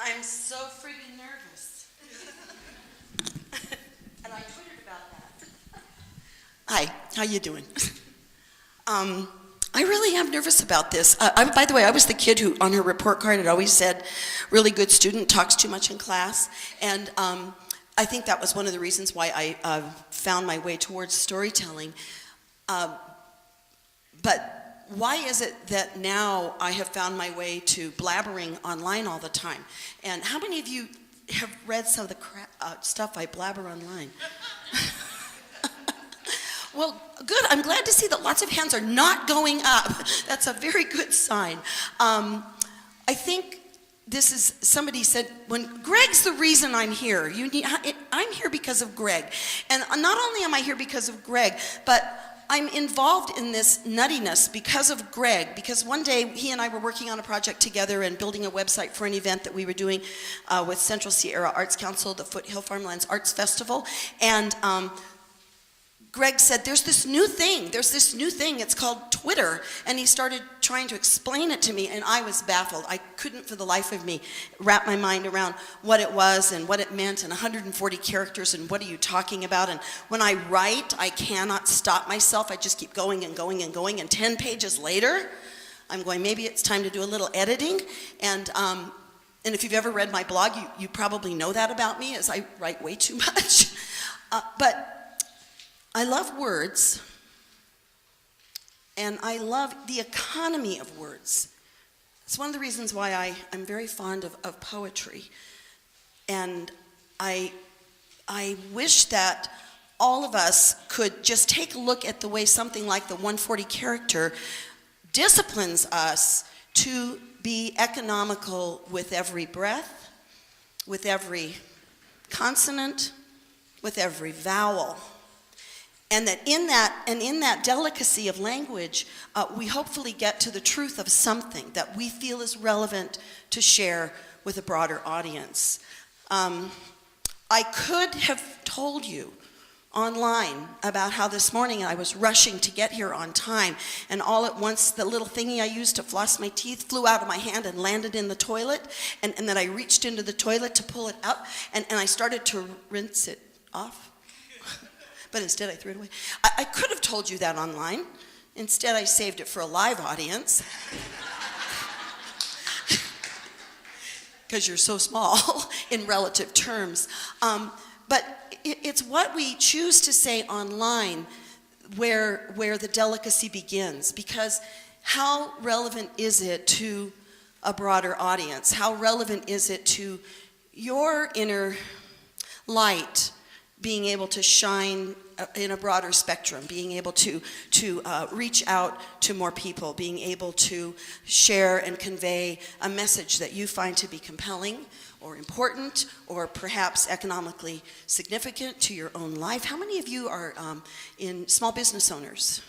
I'm so freaking nervous. And I tweeted about that. Hi, how you doing? I really am nervous about this. By the way, I was the kid who, on her report card, had always said, really good student, talks too much in class. And I think that was one of the reasons why I found my way towards storytelling. But why is it that now I have found my way to blabbering online all the time? And how many of you have read some of the stuff I blabber online? Well, good. I'm glad to see that lots of hands are not going up. That's a very good sign. I think this is, somebody said, when Greg's the reason I'm here. I'm here because of Greg. And not only am I here because of Greg, but I'm involved in this nuttiness because of Greg, because one day he and I were working on a project together and building a website for an event that we were doing with Central Sierra Arts Council, the Foothill Farmlands Arts Festival, and Greg said, there's this new thing, it's called Twitter, and he started trying to explain it to me, and I was baffled. I couldn't for the life of me wrap my mind around what it was and what it meant, and 140 characters, and what are you talking about, and when I write, I cannot stop myself. I just keep going and going and going, and 10 pages later, I'm going, maybe it's time to do a little editing, and if you've ever read my blog, you probably know that about me, as I write way too much, but I love words, and I love the economy of words. It's one of the reasons why I'm very fond of poetry. And I wish that all of us could just take a look at the way something like the 140 character disciplines us to be economical with every breath, with every consonant, with every vowel. And that in that delicacy of language, we hopefully get to the truth of something that we feel is relevant to share with a broader audience. I could have told you online about how this morning I was rushing to get here on time, and all at once the little thingy I used to floss my teeth flew out of my hand and landed in the toilet, and then I reached into the toilet to pull it up, and I started to rinse it off. But instead I threw it away. I could have told you that online. Instead I saved it for a live audience. Because you're so small in relative terms. But it's what we choose to say online where the delicacy begins. Because how relevant is it to a broader audience? How relevant is it to your inner light being able to shine in a broader spectrum, being able to reach out to more people, being able to share and convey a message that you find to be compelling or important or perhaps economically significant to your own life? How many of you are in small business owners?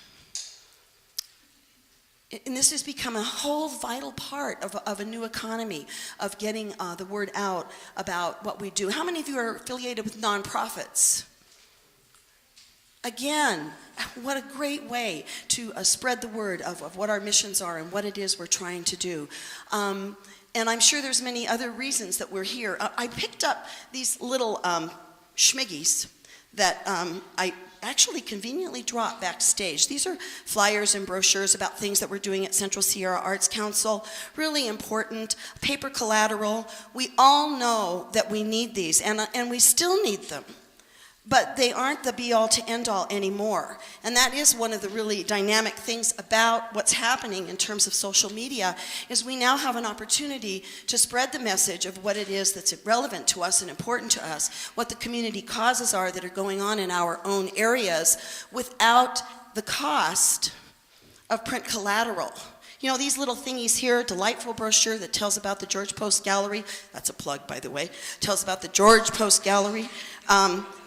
And this has become a whole vital part of a new economy, of getting the word out about what we do. How many of you are affiliated with nonprofits? Again, what a great way to spread the word of what our missions are and what it is we're trying to do. And I'm sure there's many other reasons that we're here. I picked up these little schmiggies that I actually conveniently dropped backstage. These are flyers and brochures about things that we're doing at Central Sierra Arts Council. Really important. Paper collateral. We all know that we need these, and we still need them. But they aren't the be-all to end-all anymore. And that is one of the really dynamic things about what's happening in terms of social media, is we now have an opportunity to spread the message of what it is that's relevant to us and important to us, what the community causes are that are going on in our own areas, without the cost of print collateral. You know, these little thingies here, delightful brochure that tells about the George Post Gallery. That's a plug, by the way. Tells about the George Post Gallery.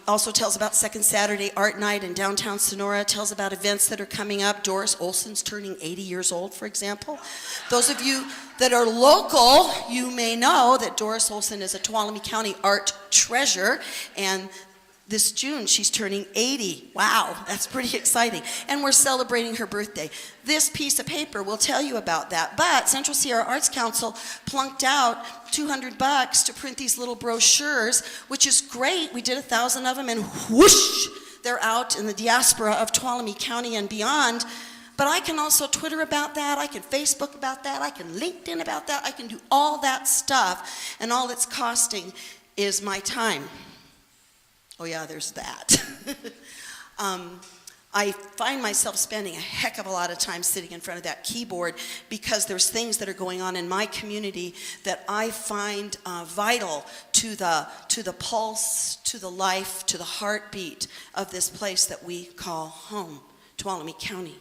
Also tells about Second Saturday Art Night in downtown Sonora. Tells about events that are coming up. Doris Olson's turning 80 years old, for example. Those of you that are local, you may know that Doris Olson is a Tuolumne County art treasure, and This June, she's turning 80. Wow, that's pretty exciting. And we're celebrating her birthday. This piece of paper will tell you about that. But Central Sierra Arts Council plunked out $200 to print these little brochures, which is great. We did 1,000 of them, and whoosh, they're out in the diaspora of Tuolumne County and beyond. But I can also Twitter about that, I can Facebook about that, I can LinkedIn about that, I can do all that stuff, and all it's costing is my time. Oh yeah, there's that. I find myself spending a heck of a lot of time sitting in front of that keyboard because there's things that are going on in my community that I find vital to the pulse, to the life, to the heartbeat of this place that we call home, Tuolumne County.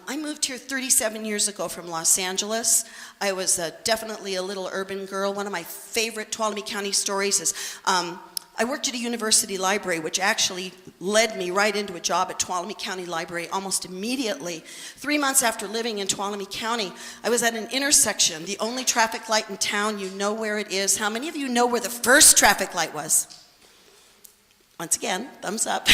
I moved here 37 years ago from Los Angeles. I was definitely a little urban girl. One of my favorite Tuolumne County stories is I worked at a university library, which actually led me right into a job at Tuolumne County Library almost immediately. 3 months after living in Tuolumne County, I was at an intersection, the only traffic light in town. You know where it is. How many of you know where the first traffic light was? Once again, thumbs up.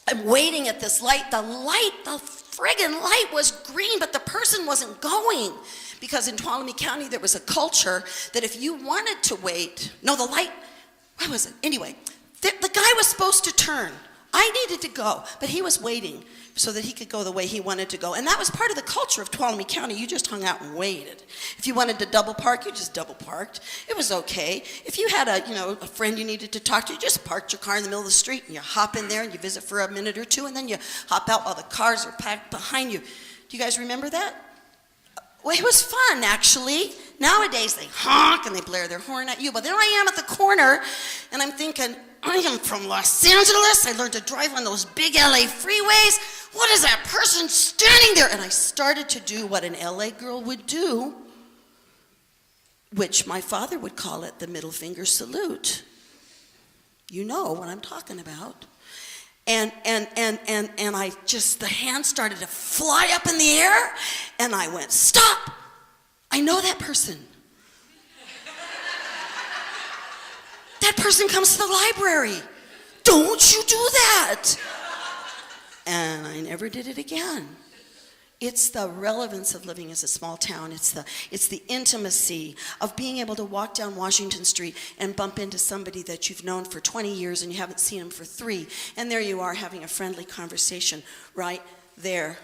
I'm waiting at this light. The friggin' light was green, but the person wasn't going. Because in Tuolumne County, there was a culture that if you wanted to wait, no, the light, what was it? Anyway, the guy was supposed to turn. I needed to go, but he was waiting so that he could go the way he wanted to go. And that was part of the culture of Tuolumne County. You just hung out and waited. If you wanted to double park, you just double parked. It was okay. If you had a friend you needed to talk to, you just parked your car in the middle of the street and you hop in there and you visit for a minute or two and then you hop out while the cars are packed behind you. Do you guys remember that? Well, it was fun, actually. Nowadays, they honk and they blare their horn at you. But there I am at the corner, and I'm thinking, I am from Los Angeles. I learned to drive on those big LA freeways. What is that person standing there? And I started to do what an LA girl would do, which my father would call it the middle finger salute. You know what I'm talking about. And I just, the hand started to fly up in the air, and I went, stop! I know that person. That person comes to the library. Don't you do that! And I never did it again. It's the relevance of living as a small town. It's the intimacy of being able to walk down Washington Street and bump into somebody that you've known for 20 years and you haven't seen them for 3. And there you are having a friendly conversation right there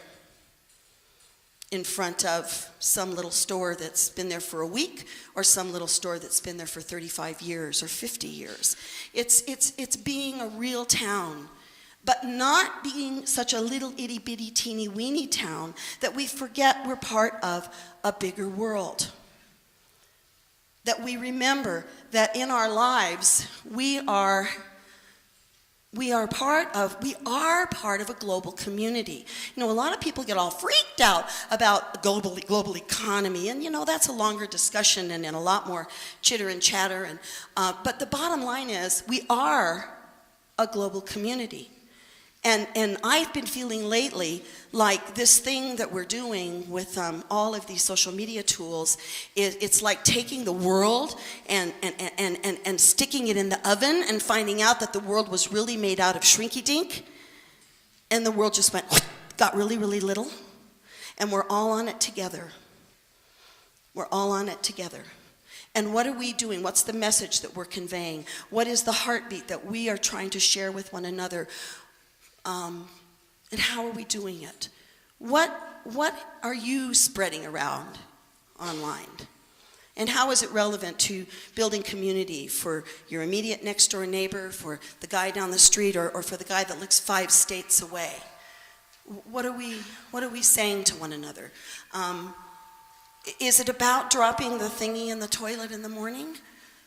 in front of some little store that's been there for a week or some little store that's been there for 35 years or 50 years. It's being a real town. But not being such a little itty-bitty teeny-weeny town that we forget we're part of a bigger world. That we remember that in our lives, we are part of a global community. You know, a lot of people get all freaked out about the global economy, and you know, that's a longer discussion and a lot more chitter and chatter. But the bottom line is, we are a global community. And I've been feeling lately like this thing that we're doing with all of these social media tools, it's like taking the world and sticking it in the oven and finding out that the world was really made out of shrinky-dink, and the world just got really, really little, and we're all on it together. We're all on it together. And what are we doing? What's the message that we're conveying? What is the heartbeat that we are trying to share with one another? And how are we doing it? What are you spreading around online? And how is it relevant to building community for your immediate next door neighbor, for the guy down the street, or for the guy that lives 5 states away? What are we saying to one another? Is it about dropping the thingy in the toilet in the morning?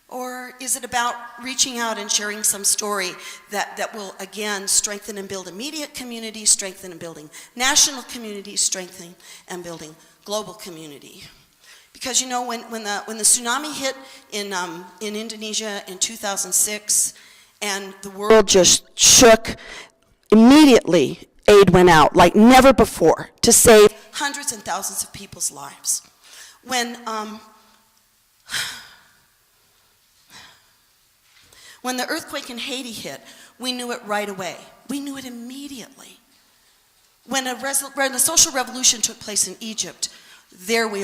Or is it about reaching out and sharing some story that will, again, strengthen and build immediate community, strengthen and building national community, strengthening and building global community? Because, you know, when the tsunami hit in Indonesia in 2006 and the world just shook, immediately aid went out like never before to save hundreds and thousands of people's lives. When the earthquake in Haiti hit, we knew it right away. We knew it immediately. When a social revolution took place in Egypt, there we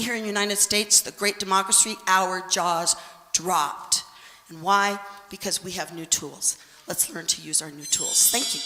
here in the United States, the great democracy, our jaws dropped. And why? Because we have new tools. Let's learn to use our new tools. Thank you.